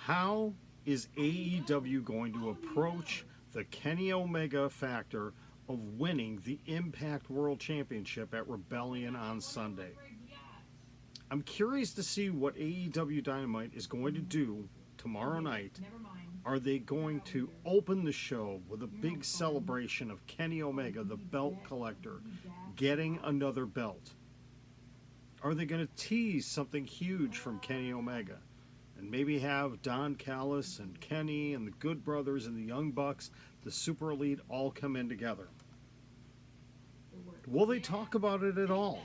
How is AEW going to approach the Kenny Omega factor of winning the Impact World Championship at Rebellion on Sunday? I'm curious to see what AEW Dynamite is going to do tomorrow night. Are they going to open the show with a big celebration of Kenny Omega, the belt collector, getting another belt? Are they going to tease something huge from Kenny Omega? And maybe have Don Callis and Kenny and the Good Brothers and the Young Bucks, the Super Elite, all come in together? Will they talk about it at all?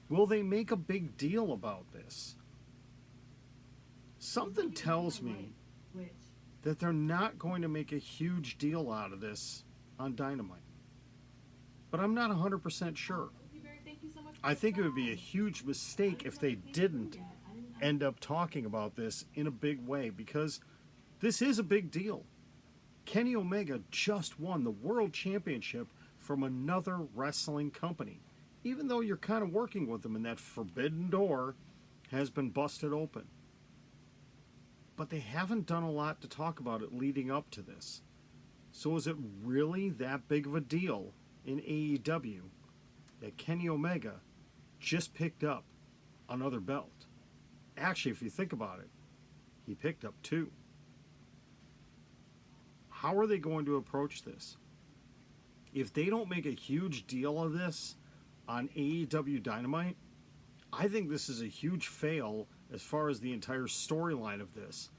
Will they make a big deal about this? Something tells me that they're not going to make a huge deal out of this on Dynamite. But I'm not 100% sure. I think it would be a huge mistake if they didn't end up talking about this in a big way, because this is a big deal. Kenny Omega just won the World Championship from another wrestling company, even though you're kind of working with them and that forbidden door has been busted open. But they haven't done a lot to talk about it leading up to this. So is it really that big of a deal in AEW that Kenny Omega just picked up another belt? Actually, if you think about it, he picked up two. How are they going to approach this? If they don't make a huge deal of this on AEW Dynamite, I think this is a huge fail as far as the entire storyline of this.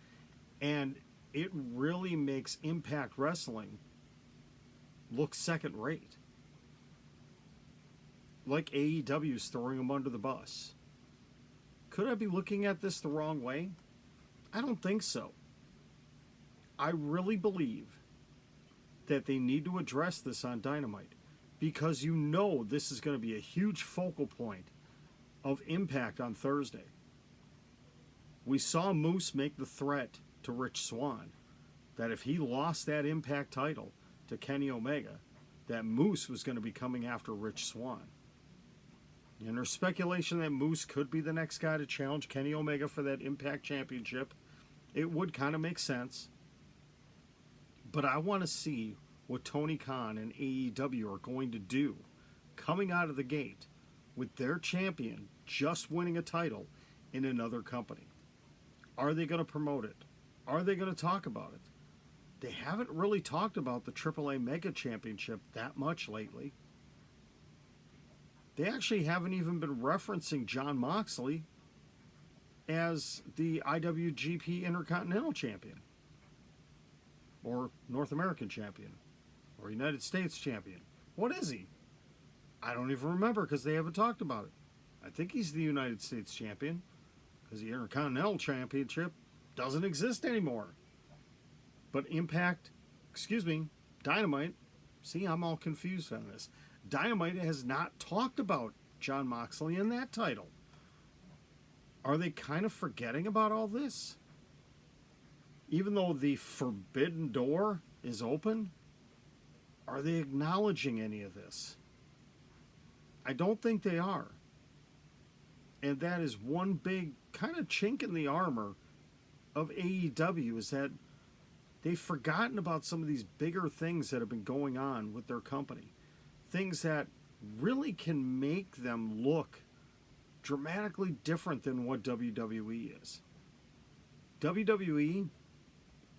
And it really makes Impact Wrestling look second rate. Like AEW's throwing them under the bus. Could I be looking at this the wrong way? I don't think so. I really believe that they need to address this on Dynamite, because you know this is going to be a huge focal point of Impact on Thursday. We saw Moose make the threat to Rich Swann that if he lost that Impact title to Kenny Omega, that Moose was going to be coming after Rich Swann. And there's speculation that Moose could be the next guy to challenge Kenny Omega for that Impact Championship. It would kind of make sense. But I want to see what Tony Khan and AEW are going to do coming out of the gate with their champion just winning a title in another company. Are they going to promote it? Are they going to talk about it? They haven't really talked about the AAA Mega Championship that much lately. They actually haven't even been referencing Jon Moxley as the IWGP Intercontinental Champion, or North American Champion, or United States Champion. What is he? I don't even remember, because they haven't talked about it. I think he's the United States Champion, because the Intercontinental Championship doesn't exist anymore. But Dynamite, see, I'm all confused on this. Dynamite has not talked about Jon Moxley in that title. Are they kind of forgetting about all this? Even though the forbidden door is open, are they acknowledging any of this? I don't think they are. And that is one big kind of chink in the armor of AEW, is that they've forgotten about some of these bigger things that have been going on with their company. Things that really can make them look dramatically different than what WWE is. WWE,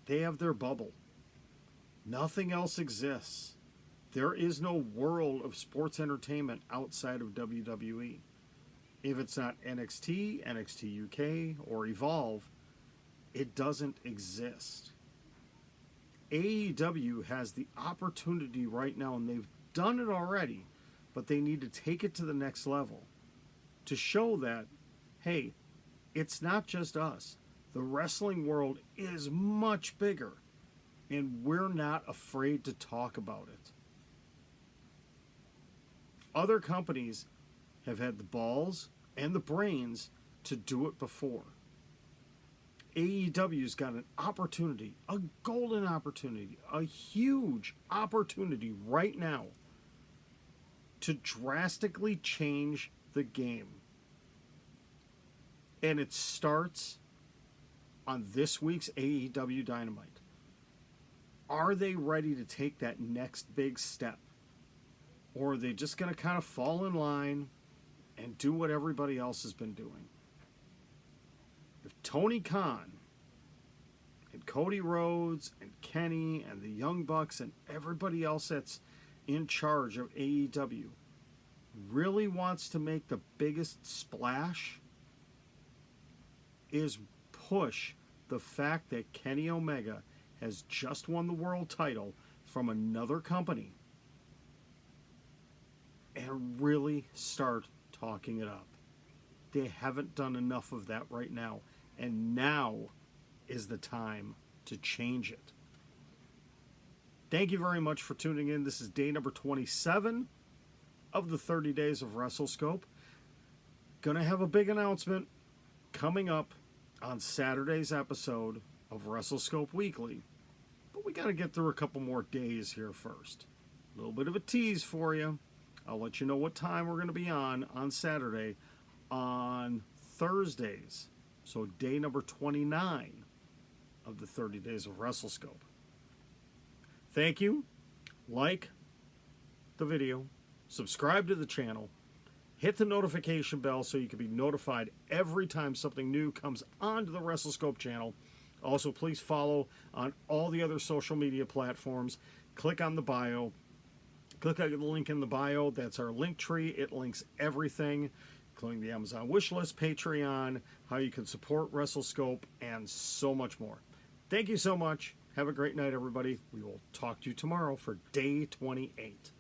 they have their bubble. Nothing else exists. There is no world of sports entertainment outside of WWE. If it's not NXT, NXT UK, or Evolve, it doesn't exist. AEW has the opportunity right now, and they've done it already, but they need to take it to the next level to show that, hey, it's not just us. The wrestling world is much bigger, and we're not afraid to talk about it. Other companies have had the balls and the brains to do it before. AEW's got an opportunity, a golden opportunity, a huge opportunity right now to drastically change the game. And it starts on this week's AEW Dynamite. Are they ready to take that next big step? Or are they just going to kind of fall in line and do what everybody else has been doing? If Tony Khan and Cody Rhodes and Kenny and the Young Bucks and everybody else that's in charge of AEW really wants to make the biggest splash, is push the fact that Kenny Omega has just won the world title from another company and really start talking it up. They haven't done enough of that right now, and now is the time to change it. Thank you very much for tuning in. This is day number 27 of the 30 Days of WrestleScope. Gonna have a big announcement coming up on Saturday's episode of WrestleScope Weekly, but we gotta get through a couple more days here first. A little bit of a tease for you. I'll let you know what time we're going to be on Saturday. On Thursdays, so day number 29 of the 30 Days of WrestleScope. Thank you. Like the video, subscribe to the channel, hit the notification bell so you can be notified every time something new comes onto the WrestleScope channel. Also, please follow on all the other social media platforms. Click on the bio. Click on the link in the bio. That's our link tree. It links everything, including the Amazon wishlist, Patreon, how you can support WrestleScope, and so much more. Thank you so much. Have a great night, everybody. We will talk to you tomorrow for day 28.